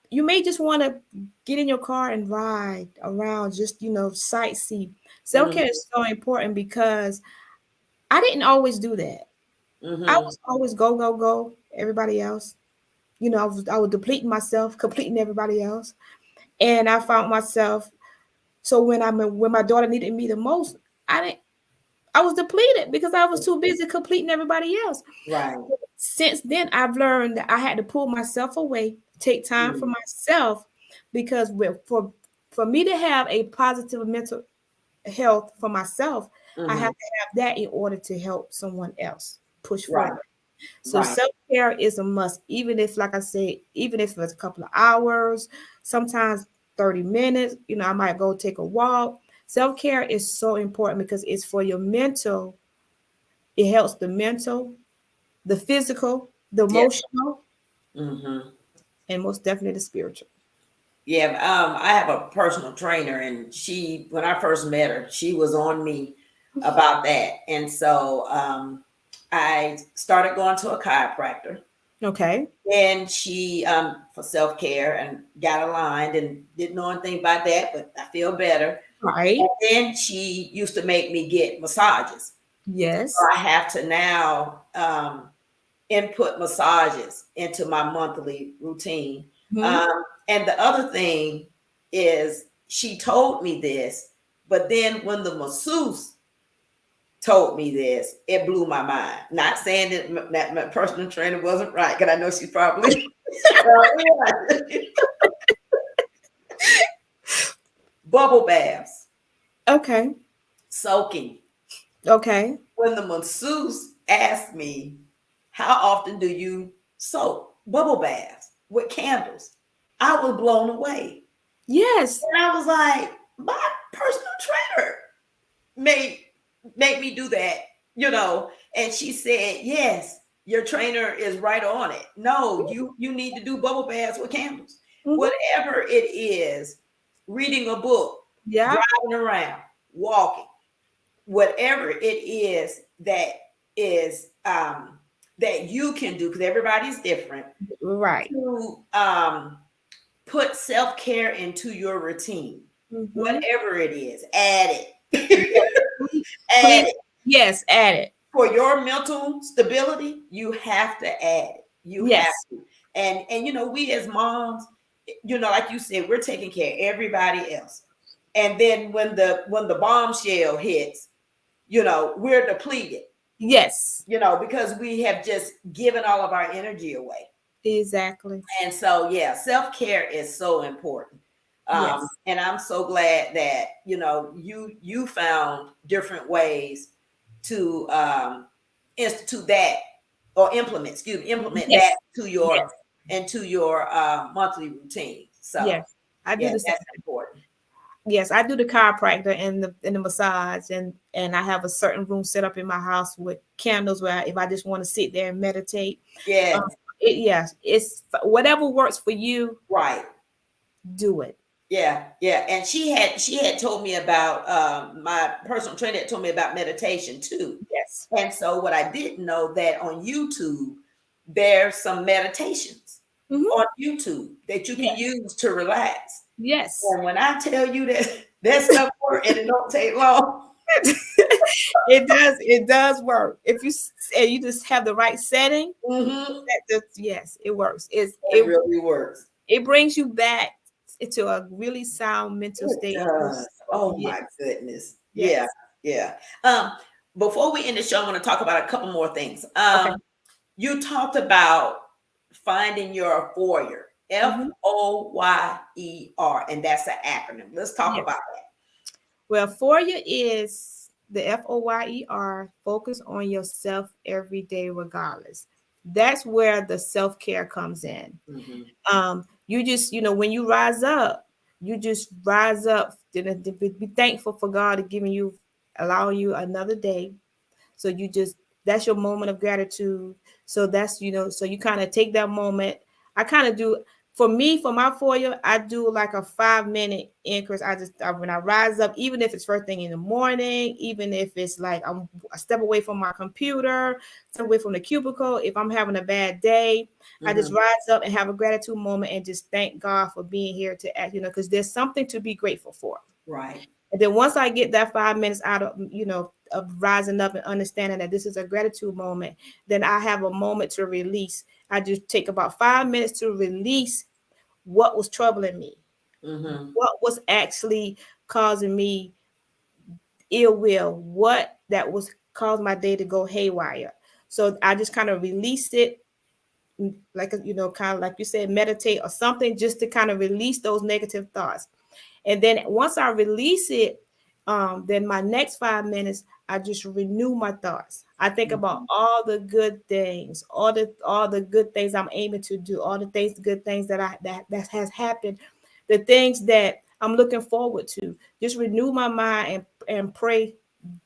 You may just want to get in your car and ride around, just sightsee. Self-care Mhm. is so important because I didn't always do that. I Mhm. was always go go go everybody else. I was depleting myself, completing everybody else, and I found myself. So when my daughter needed me the most, I didn't. I was depleted because I was too busy completing everybody else. Right. Since then, I've learned that I had to pull myself away, take time for Mhm. myself, because for me to have a positive mental health for myself, I have Mhm. to have that in order to help someone else push Right. forward. So Right. self-care is a must, even if, like I said, even if it's a couple of hours, sometimes 30 minutes, I might go take a walk. Self-care is so important because it's for your mental, it helps the mental, the physical, the Yeah. emotional, Mhm. and most definitely the spiritual. Yeah. I have a personal trainer, and when I first met her, she was on me about that, and so I started going to a chiropractor. Okay. And she for self-care and got aligned and didn't know anything about that, but I feel better. Right. And then she used to make me get massages. So Yes. I have to now input massages into my monthly routine. Mhm. Um, and the other thing is she told me this, but then when the masseuse told me this, it blew my mind. Not saying that my personal trainer wasn't right, because I know she's probably bubble baths, Okay. soaking. Okay. When the masseuse asked me, "How often do you soak?" Bubble baths with candles, I was blown away. Yes. And I was like, my personal trainer made make me do that, you know. And she said, yes, your trainer is right on it. No, you need to do bubble baths with candles. Mhm. Whatever it is, reading a book, Yeah. driving around, walking, whatever it is that you can do, because everybody's different, Right. to put self-care into your routine. Mhm. Whatever it is, add it. Yes. Please, Add please. it. Yes. Add it. For your mental stability, you have to add it. You have Yes. to. And we as moms, like you said, we're taking care of everybody else. And then when the bombshell hits, we're depleted, Yes. because we have just given all of our energy away. Exactly. And so, yeah, self-care is so important. Yes. And I'm so glad that, you found different ways to institute that, or implement that Yes. to Yes. your monthly routine. So, Yes. I do yeah, the same. that's important. Yes, I do the chiropractor and the massage, and I have a certain room set up in my house with candles where if I just want to sit there and meditate. Yes, um, yes, it's whatever works for you. right. Do it. Yeah, yeah. And she had told me about my personal trainer had told me about meditation too. Yes. And so what I didn't know, that on YouTube there's some meditations Hmm. on YouTube that you can Yes. use to relax. Yes. And when I tell you that that stuff works and it don't take long. It does. It does work if you just have the right setting. Hmm. Yes, it works. It really works. It brings you back into a really sound mental It state. does. Oh Yes. my goodness. Yeah, Yes. yeah. Um, Before we end the show, I want to talk about a couple more things. Okay. You talked about finding your FOYER, Hmm. F.O.Y.E.R, and that's an acronym. Let's talk about Yes. Well, FOYER is the FOYER, focus on yourself every day, regardless. That's where the self care comes in. that. Hmm. You just, when you rise up, you just rise up be thankful for God giving you, allowing you another day. So you just, that's your moment of gratitude. So that's, so you kind of take that moment. I kind of do, for me, for my FOIA, I do like a 5 minute increase. When I rise up, even if it's first thing in the morning, even if it's like I'm a step away from my computer, step away from the cubicle, if I'm having a bad day, I just rise up and have a gratitude moment and just thank God for being here to act, because there's something to be grateful for. Right. And then once I get that 5 minutes out of, of rising up and understanding that this is a gratitude moment, then I have a moment to release. I just take about 5 minutes to release what was troubling me, what was actually causing me ill will, what that was causing my day to go haywire. So I just kind of release it, like, kind of like you said, meditate or something, just to kind of release those negative thoughts. And then once I release it, then my next 5 minutes, I just renew my thoughts. I think about all the good things, all the good things I'm aiming to do, all the things, the good things that has happened, the things that I'm looking forward to. Just renew my mind and pray,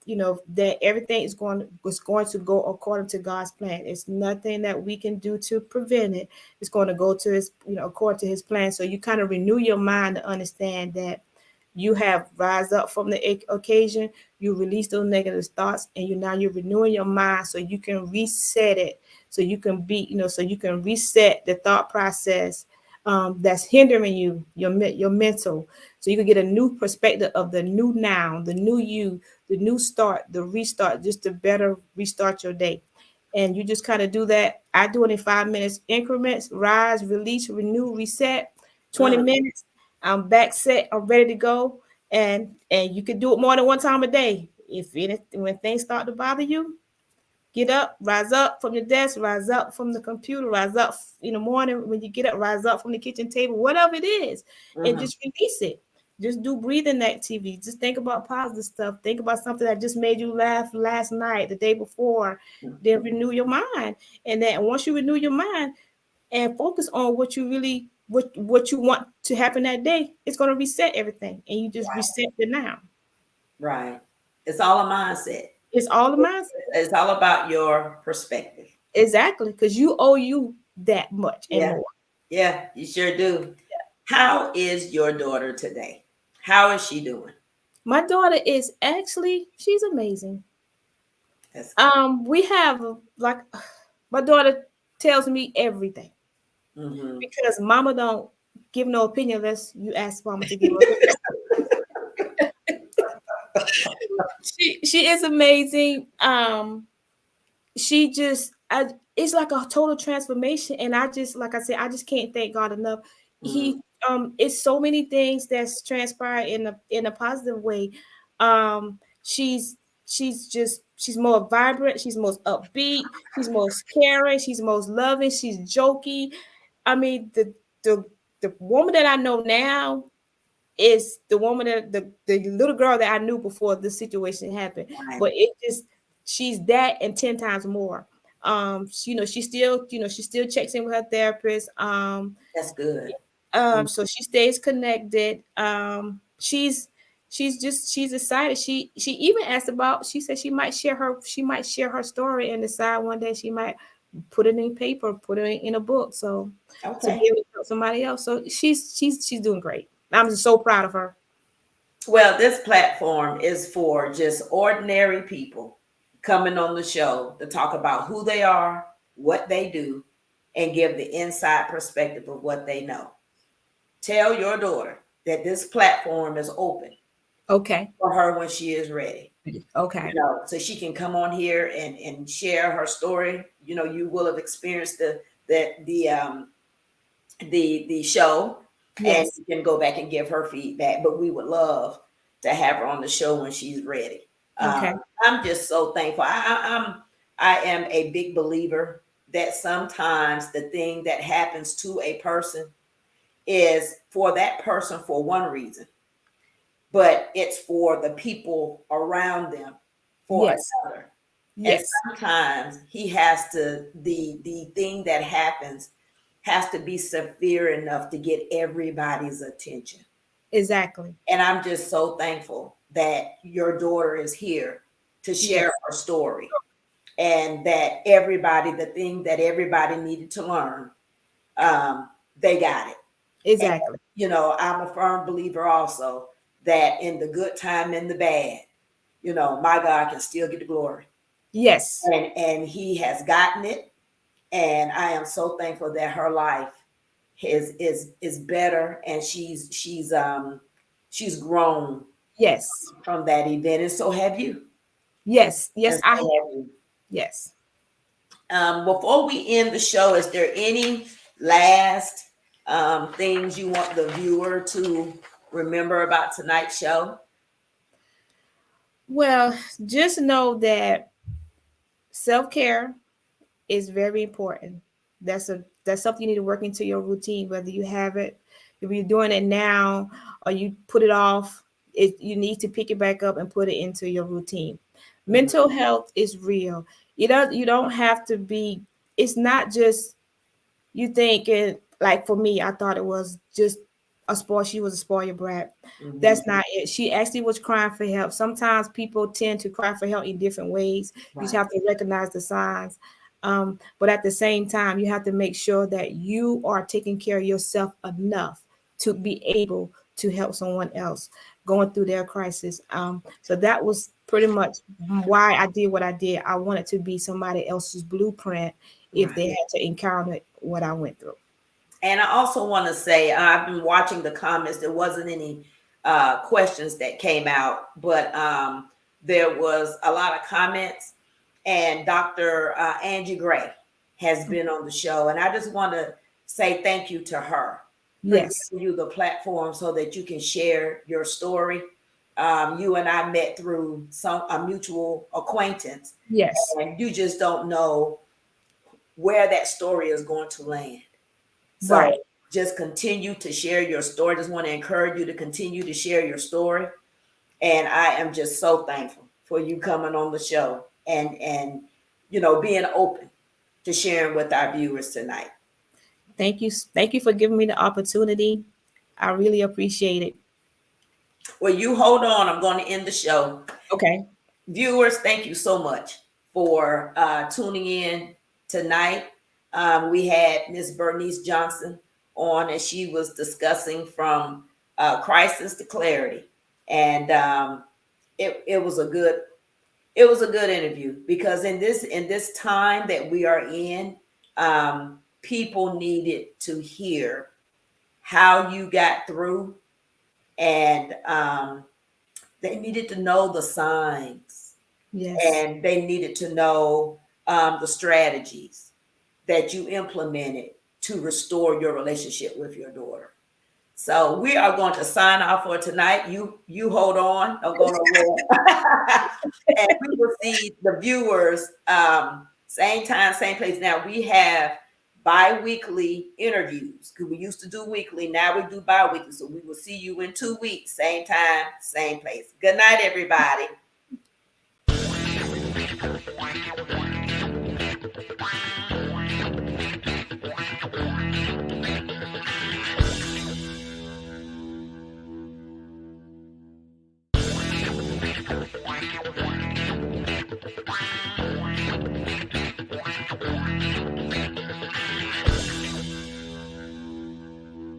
that everything is going to go according to God's plan. It's nothing that we can do to prevent it. It's going to go to his, according to his plan. So you kind of renew your mind to understand that you have rise up from the occasion, you release those negative thoughts, and you're renewing your mind so you can reset it, so you can be, so you can reset the thought process that's hindering you, your mental, so you can get a new perspective of the new now, the new you, the new start, the restart, just to better restart your day. And you just kind of do that. I do it in 5 minutes increments: rise, release, renew, reset. 20 minutes, I'm back set, I'm ready to go. And you can do it more than one time a day. If anything, when things start to bother you, get up, rise up from your desk, rise up from the computer, rise up in the morning when you get up, rise up from the kitchen table, whatever it is, and just release it. Just do breathing activity. Just think about positive stuff. Think about something that just made you laugh last night, the day before. Then renew your mind. And then once you renew your mind and focus on what you really, what you want to happen that day, it's going to reset everything. And you just reset the now. Right. It's all a mindset. It's all a mindset. It's all about your perspective. Exactly, because you owe you that much and Yeah. more. Yeah, you sure do. How is your daughter today? How is she doing? My daughter is actually, she's amazing. That's good. We have like, my daughter tells me everything Mm-hmm. because mama don't give no opinion unless you ask mama to give her opinion. She is amazing. She just, it's like a total transformation, and I just, like I said, I just can't thank God enough. He It's so many things that's transpired in a positive way. She's more vibrant, she's most upbeat, she's most caring, she's most loving, she's jokey. I mean, the woman that I know now is the woman that the little girl that I knew before this situation happened. Right. But it just, she's that and 10 times more. She still checks in with her therapist. That's good. Mm. So she stays connected. She's excited. She even asked about, she said she might share her story and decide one day she might put it in paper, put it in a book. So to be Okay. able to help somebody else. So she's doing great. I'm just so proud of her. Well, this platform is for just ordinary people coming on the show to talk about who they are, what they do, and give the inside perspective of what they know. Tell your daughter that this platform is open Okay. for her when she is ready. Okay. So she can come on here and share her story. You will have experienced the show, and Yes. you can go back and give her feedback. But we would love to have her on the show when she's ready. Okay. I'm just so thankful. I am a big believer that sometimes the thing that happens to a person is for that person for one reason, but it's for the people around them for Yes. another. And Yes. sometimes he has to, the thing that happens has to be severe enough to get everybody's attention. Exactly. And I'm just so thankful that your daughter is here to Yes. share her story, and that everybody, the thing that everybody needed to learn, they got it. And, Exactly. I'm a firm believer also that in the good time and the bad, my God can still get the glory. Yes. And he has gotten it. And I am so thankful that her life is better, and she's grown Yes. from that event. And so have you. Yes. And Yes. so I have you. yes. Before we end the show, is there any last things you want the viewer to remember about tonight's show? Well, just know that self-care is very important. That's something you need to work into your routine, whether you have it, if you're doing it now or you put it off, you need to pick it back up and put it into your routine. Mhm. Mental health is real. You don't have to be, it's not just you think it, like for me, I thought it was just a spoil. She was a spoiled brat. Mhm. That's not it. She actually was crying for help. Sometimes people tend to cry for help in different ways. You just Right. have to recognize the signs. But at the same time, you have to make sure that you are taking care of yourself enough to be able to help someone else going through their crisis. So that was pretty much why I did what I did. I wanted to be somebody else's blueprint if Right. they had to encounter what I went through. And I also want to say, I've been watching the comments. There wasn't any questions that came out, but there was a lot of comments. And Dr. Angie Gray has been on the show. And I just want to say thank you to her for Yes, giving you the platform so that you can share your story. You and I met through a mutual acquaintance, yes, and you just don't know where that story is going to land. So right. just continue to share your story. Just want to encourage you to continue to share your story. And I am just so thankful for you coming on the show, and being open to sharing with our viewers tonight. Thank you for giving me the opportunity. I really appreciate it. Well, you hold on. I'm going to end the show. Okay. Viewers, thank you so much for tuning in tonight. We had Miss Bernice Johnson on, and she was discussing from crisis to clarity, and it was a good interview, because in this time that we are in, people needed to hear how you got through, and they needed to know the signs, Yes. and they needed to know the strategies that you implemented to restore your relationship with your daughter. So we are going to sign off for tonight. You hold on. Don't go nowhere. And we will see the viewers same time, same place. Now we have bi-weekly interviews, because we used to do weekly. Now we do bi-weekly. So we will see you in 2 weeks, same time, same place. Good night, everybody.